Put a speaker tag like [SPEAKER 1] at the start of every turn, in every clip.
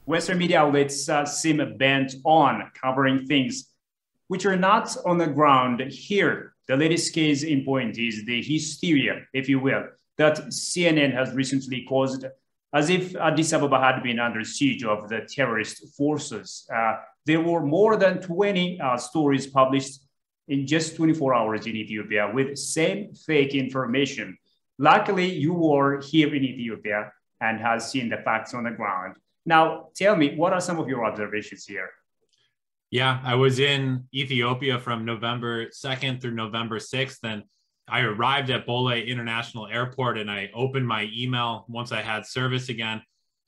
[SPEAKER 1] Western media outlets seem bent on covering things which are not on the ground here. The latest case in point is the hysteria, if you will, that CNN has recently caused, as if Addis Ababa had been under siege of the terrorist forces. There were more than 20 stories published in just 24 hours in Ethiopia with same fake information. Luckily, you were here in Ethiopia and has seen the facts on the ground. Now, tell me, what are some of your observations here?
[SPEAKER 2] Yeah, I was in Ethiopia from November 2nd through November 6th, and I arrived at Bole International Airport and I opened my email once I had service again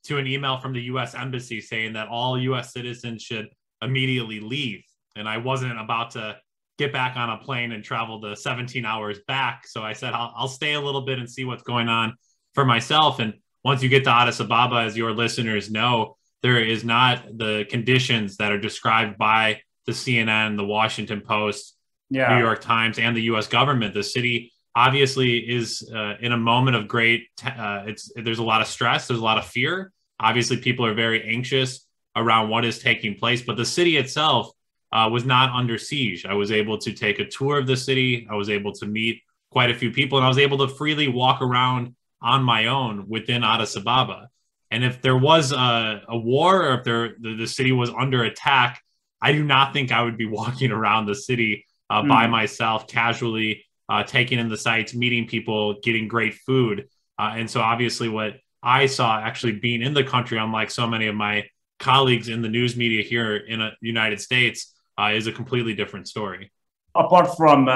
[SPEAKER 2] to an email from the US Embassy saying that all US citizens should immediately leave. And I wasn't about to get back on a plane and travel the 17 hours back. So I said, I'll stay a little bit and see what's going on for myself. And once you get to Addis Ababa, as your listeners know, there is not the conditions that are described by the CNN, the Washington Post, New York Times, and the U.S. government. The city obviously is in a moment of great, there's a lot of stress, there's a lot of fear. Obviously, people are very anxious around what is taking place, but the city itself was not under siege. I was able to take a tour of the city. I was able to meet quite a few people, and I was able to freely walk around on my own within Addis Ababa. And if there was a war or if the city was under attack, I do not think I would be walking around the city by myself, casually taking in the sights, meeting people, getting great food. And so obviously what I saw actually being in the country, unlike so many of my colleagues in the news media here in the United States, is a completely different story.
[SPEAKER 1] Apart from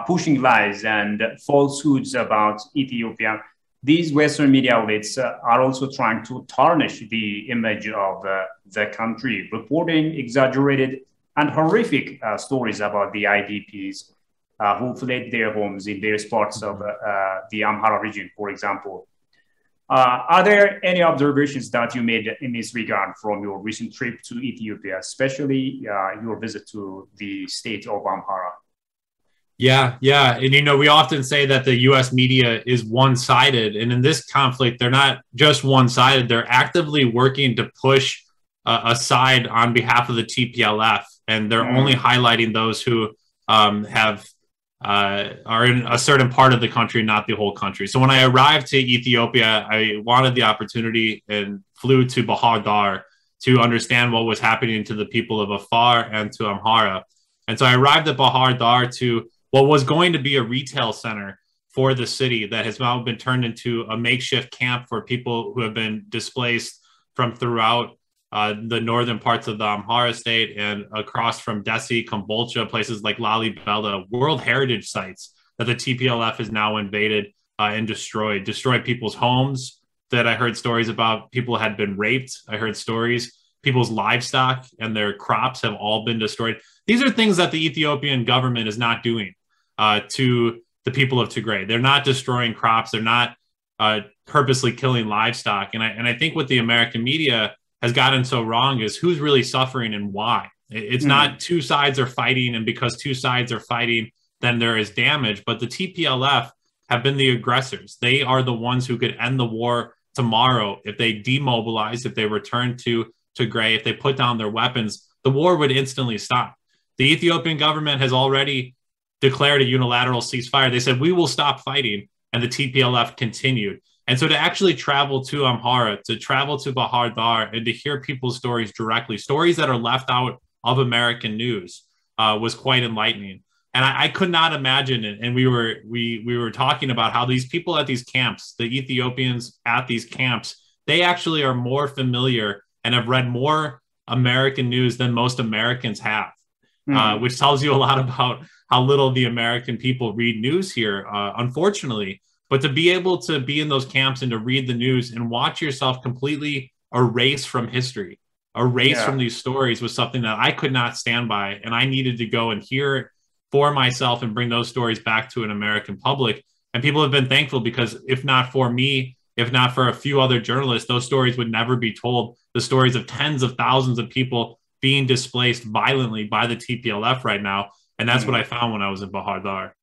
[SPEAKER 1] pushing lies and falsehoods about Ethiopia, these Western media outlets are also trying to tarnish the image of the country, reporting exaggerated and horrific stories about the IDPs who fled their homes in various parts of the Amhara region, for example. Are there any observations that you made in this regard from your recent trip to Ethiopia, especially your visit to the state of Amhara?
[SPEAKER 2] Yeah. And, we often say that the U.S. media is one-sided. And in this conflict, they're not just one-sided. They're actively working to push a side on behalf of the TPLF. And they're only highlighting those who are in a certain part of the country, not the whole country. So when I arrived to Ethiopia, I wanted the opportunity and flew to Bahar Dar to understand what was happening to the people of Afar and to Amhara. And so I arrived at Bahar Dar to what was going to be a retail center for the city that has now been turned into a makeshift camp for people who have been displaced from throughout the northern parts of the Amhara state and across from Dessie, Kombolcha, places like Lalibela, World Heritage sites that the TPLF has now invaded and destroyed people's homes that I heard stories about. People had been raped. I heard stories. People's livestock and their crops have all been destroyed. These are things that the Ethiopian government is not doing to the people of Tigray. They're not destroying crops. They're not purposely killing livestock. And I think what the American media has gotten so wrong is who's really suffering and why. It's not two sides are fighting, and because two sides are fighting, then there is damage. But the TPLF have been the aggressors. They are the ones who could end the war tomorrow if they demobilize, if they return to Tigray, if they put down their weapons. The war would instantly stop. The Ethiopian government has already declared a unilateral ceasefire. They said, we will stop fighting, and the TPLF continued. And so to actually travel to Amhara, to travel to Bahar Dar, and to hear people's stories directly, stories that are left out of American news, was quite enlightening. And I could not imagine it. And we were talking about how these people at these camps, the Ethiopians at these camps, they actually are more familiar and have read more American news than most Americans have, which tells you a lot about how little the American people read news here, unfortunately. But to be able to be in those camps and to read the news and watch yourself completely erase from history, erase from these stories, was something that I could not stand by. And I needed to go and hear it for myself and bring those stories back to an American public. And people have been thankful, because if not for me, if not for a few other journalists, those stories would never be told. The stories of tens of thousands of people being displaced violently by the TPLF right now. And that's what I found when I was in Bahar Dar.